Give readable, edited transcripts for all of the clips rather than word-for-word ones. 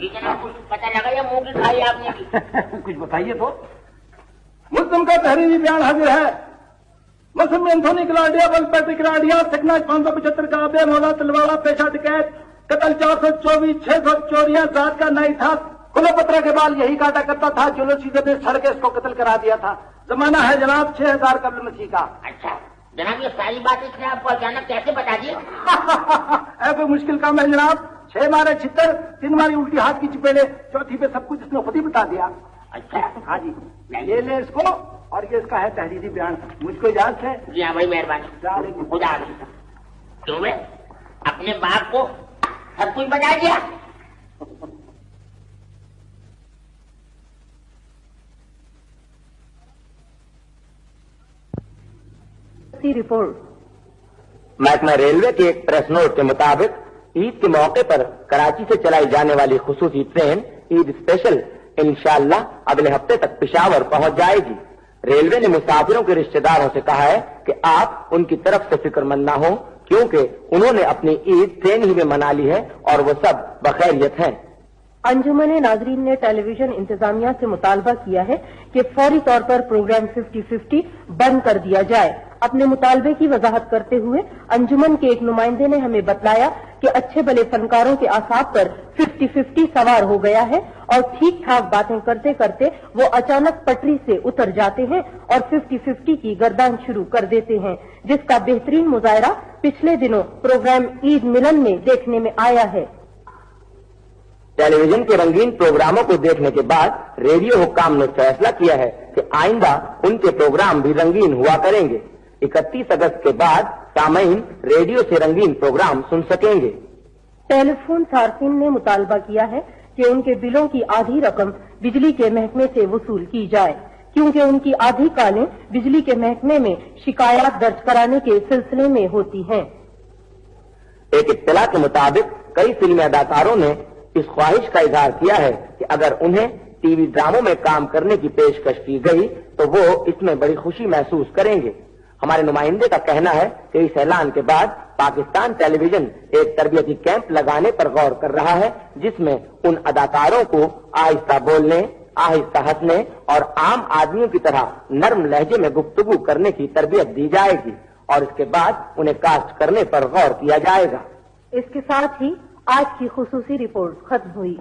جناب کچھ پتا لگا یا منہ کی کھائی آپ نے کی؟ کچھ بتائیے تو. مسلم کا تحریری بیان حاضر ہے. مسلم اینتھونی کلاڈیا ولپیٹ کلاڈیا سکنا 575 کا آبے مولا تلواڑا پیشہ ڈکیت قتل 424 600 چوریاں ذات کا نہیں تھا. کھلے پترے کے بال یہی کاٹا کرتا تھا. چلو سیدھے نے سڑ کے اس کو قتل کرا دیا تھا. زمانہ ہے جناب 6000 قبل مسیح کا. اچھا جناب یہ ساری بات اس نے آپ کو اچانک کیسے بتا دی؟ کوئی مشکل کام ہے جناب. 6 مارے چھتر 3 ماری الٹی ہاتھ کی چپیڑے چوتھی پہ سب کچھ اس نے خود ہی بتا دیا. اچھا ہاں جی یہ لے اس کو اور یہ اس کا ہے تحریری بیان. مجھ کو اجازت ہے. جی ہاں بھائی مہربانی. خدا حافظ. کیوں میں اپنے باپ کو سب کچھ بتا دیا؟ رپورٹ. محکمہ ریلوے کے ایک پریس نوٹ کے مطابق عید کے موقع پر کراچی سے چلائی جانے والی خصوصی ٹرین عید اسپیشل انشاءاللہ اگلے ہفتے تک پشاور پہنچ جائے گی. ریلوے نے مسافروں کے رشتہ داروں سے کہا ہے کہ آپ ان کی طرف سے فکر مند نہ ہوں کیونکہ انہوں نے اپنی عید ٹرین ہی میں منا لی ہے اور وہ سب بخیریت ہیں. انجمن ناظرین نے ٹیلی ویژن انتظامیہ سے مطالبہ کیا ہے کہ فوری طور پر پروگرام 50-50 بند کر دیا جائے. اپنے مطالبے کی وضاحت کرتے ہوئے انجمن کے ایک نمائندے نے ہمیں بتلایا کہ اچھے بھلے فنکاروں کے اعصاب پر 50-50 سوار ہو گیا ہے اور ٹھیک ٹھاک باتیں کرتے کرتے وہ اچانک پٹری سے اتر جاتے ہیں اور 50-50 کی گردان شروع کر دیتے ہیں جس کا بہترین مظاہرہ پچھلے دنوں پروگرام عید ملن میں دیکھنے میں آیا ہے. ٹیلی ویژن کے رنگین پروگراموں کو دیکھنے کے بعد ریڈیو حکام نے فیصلہ کیا ہے کہ آئندہ ان کے پروگرام بھی رنگین ہوا کریں گے. 31 اگست کے بعد سامعین ریڈیو سے رنگین پروگرام سن سکیں گے. ٹیلی فون صارفین نے مطالبہ کیا ہے کہ ان کے بلوں کی آدھی رقم بجلی کے محکمے سے وصول کی جائے کیونکہ ان کی آدھی کالیں بجلی کے محکمے میں شکایات درج کرانے کے سلسلے میں ہوتی ہیں. ایک اطلاع کے مطابق کئی فلمی اداکاروں نے اس خواہش کا اظہار کیا ہے کہ اگر انہیں ٹی وی ڈراموں میں کام کرنے کی پیشکش کی گئی تو وہ اس میں بڑی خوشی محسوس کریں گے. ہمارے نمائندے کا کہنا ہے کہ اس اعلان کے بعد پاکستان ٹیلی ویژن ایک تربیتی کیمپ لگانے پر غور کر رہا ہے جس میں ان اداکاروں کو آہستہ بولنے، آہستہ ہنسنے اور عام آدمیوں کی طرح نرم لہجے میں گفتگو کرنے کی تربیت دی جائے گی اور اس کے بعد انہیں کاسٹ کرنے پر غور کیا جائے گا. اس کے ساتھ ہی آج کی خصوصی رپورٹ ختم ہوئی.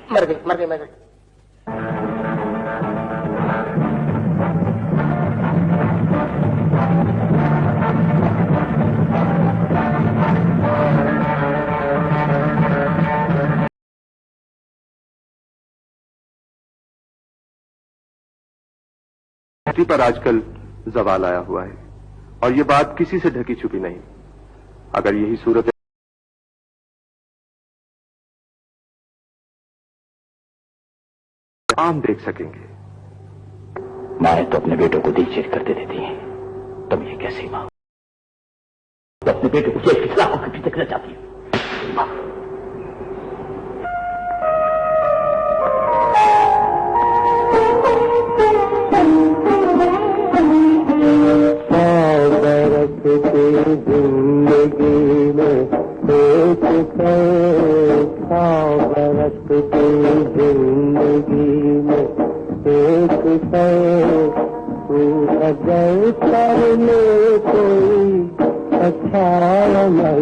مر گئی. پر آج کل زوال آیا ہوا ہے اور یہ بات کسی سے ڈھکی چھپی نہیں. اگر یہی صورت عام دیکھ سکیں گے. مائیں تو اپنے بیٹوں کو دل چیت کرتے دیتی ہیں, تم یہ کیسی ماں اپنے بیٹے کو جیل کی سلاخوں کے پیچھے کرنا چاہتی ہے؟ ماں زندگی میں ایک برس کی زندگی میں ایک اگر کر لے کوئی اچھا عمل.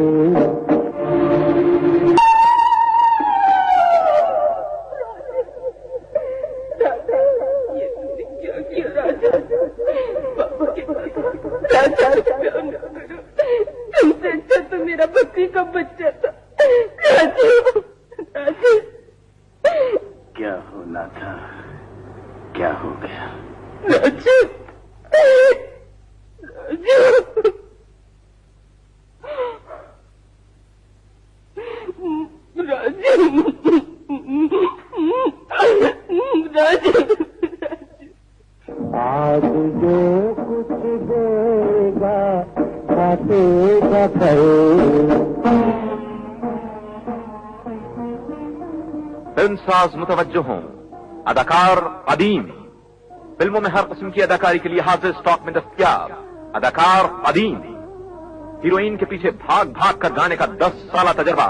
تم سے اچھا تو میرا بکری کا بچہ تھا. کیا ہونا تھا کیا ہو گیا؟ راجو آج جو کچھ دے گا کھاتے گا فلم ساز متوجہ ہوں, اداکار قدیم فلموں میں ہر قسم کی اداکاری کے لیے حاضر اسٹاک میں دستیاب اداکار قدیم, ہیروئن کے پیچھے بھاگ بھاگ کر گانے کا 10 سالہ تجربہ,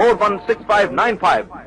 416595,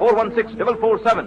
416447।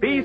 20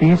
30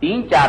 3-4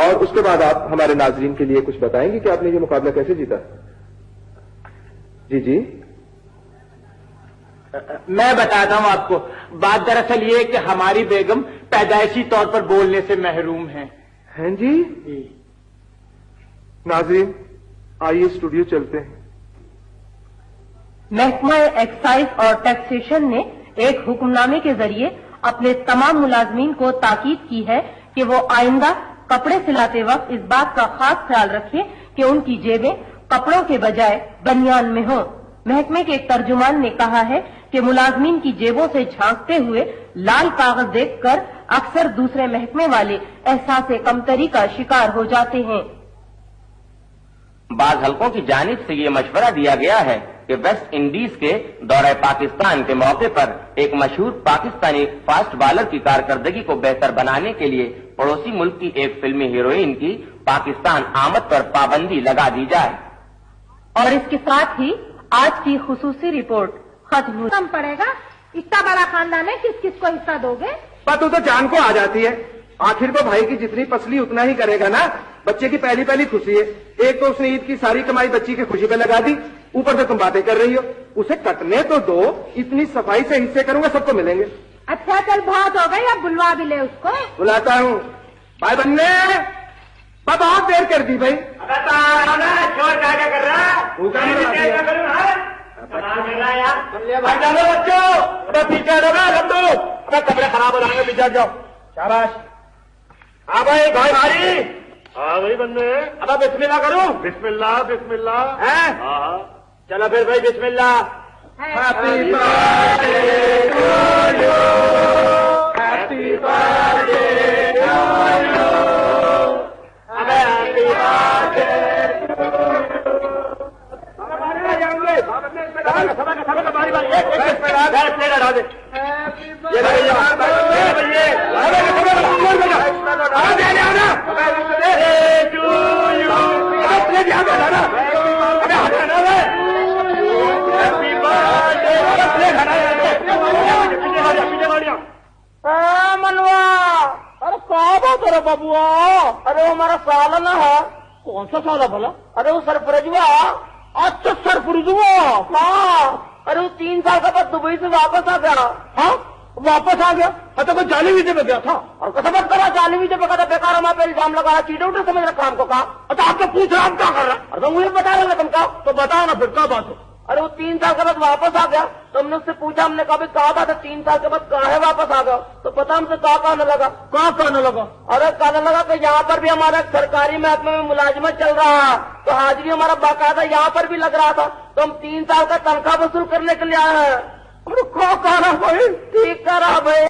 اور اس کے بعد آپ ہمارے ناظرین کے لیے کچھ بتائیں گے کہ آپ نے یہ مقابلہ کیسے جیتا؟ جی میں بتاتا ہوں آپ کو، بات دراصل یہ ہے کہ ہماری بیگم پیدائشی طور پر بولنے سے محروم ہیں۔ ہیں جی؟ ناظرین آئیے اسٹوڈیو چلتے ہیں۔ محکمہ ایکسائز اور ٹیکسیشن نے ایک حکم نامے کے ذریعے اپنے تمام ملازمین کو تاکید کی ہے کہ وہ آئندہ کپڑے سلاتے وقت اس بات کا خاص خیال رکھیں کہ ان کی جیبیں کپڑوں کے بجائے بنیان میں ہوں۔ محکمے کے ایک ترجمان نے کہا ہے کہ ملازمین کی جیبوں سے جھانکتے ہوئے لال کاغذ دیکھ کر اکثر دوسرے محکمے والے احساس کمتری کا شکار ہو جاتے ہیں۔ بعض حلقوں کی جانب سے یہ مشورہ دیا گیا ہے کہ ویسٹ انڈیز کے دورہ پاکستان کے موقع پر ایک مشہور پاکستانی فاسٹ بالر کی کارکردگی کو بہتر بنانے کے لیے پڑوسی ملک کی ایک فلمی ہیروئن کی پاکستان آمد پر پابندی لگا دی جائے۔ اور اس کے ساتھ ہی آج کی خصوصی رپورٹ ختم ہوئی۔ کم پڑے گا، اتنا بڑا خاندان ہے، کس کس کو حصہ دو گے؟ پتہ تو جان کو آ جاتی ہے، آخر کو بھائی کی جتنی پسلی اتنا ہی کرے گا نا۔ بچے کی پہلی خوشی ہے، ایک تو اس نے عید کی ساری کمائی بچی کی خوشی پہ لگا دی، اوپر سے تم باتیں کر رہی ہو۔ اسے کٹنے تو دو، اتنی صفائی سے حصے کروں گا، سب کو ملیں گے۔ اچھا چل بہت ہو گئی، اب بلوا بھی لے اس کو۔ بلاتا ہوں بھائی بننے، بہت دیر کر دی بھائی۔ کپڑے خراب ہو جائیں گے، پیچھے جاؤ۔ شاباش۔ ہاں بھائی بھاری۔ ہاں بھائی بندے، اب بسم اللہ کروں۔ بسم اللہ بسم اللہ۔ ہاں چلو پھر بھائی بسم اللہ۔ Happy birthday to you, happy birthday to you, happy birthday to Munwa, ارے کہاں بات ہو رہا بابوا؟ ارے وہ ہمارا سالن ہے۔ کون سا سالن بھلا؟ ارے وہ سرفرجوا۔ اچھا سرفرجوا، ہاں۔ ارے وہ 3 سال کا بعد دبئی سے واپس آ گیا۔ ہاں واپس آ گیا؟ اچھا کوئی جعلی ویزے پہ گیا تھا؟ اور کسمت کرا جعلی ویزے پہ گیا، بیکار ہمارے پہ الزام لگایا، چیٹے ووٹے سمجھ رکھا ہم کو۔ کہا اچھا آپ تو پوچھ رہا ہم کیا کر رہا ہے؟ ارے مجھے بتا رہے تم کا تو بتاؤ نا پھر کیا بات ہے؟ ارے وہ 3 سال کے بعد واپس آ گیا تو ہم نے اس سے پوچھا، ہم نے کہا کہا بات ہے 3 سال کے بعد کہاں ہے واپس آ گیا؟ تو پتا ہم سے کہا کہنے لگا؟ کہاں کہنے لگا؟ ارے کہنے لگا کہ یہاں پر بھی ہمارا سرکاری محکمے میں ملازمت چل رہا ہے، تو حاضری ہمارا باقاعدہ یہاں پر بھی لگ رہا تھا، تو ہم 3 سال کا تنخواہ وصول کرنے کے لیے آئے ہیں۔ کہا بھائی ٹھیک کہہ رہا بھائی۔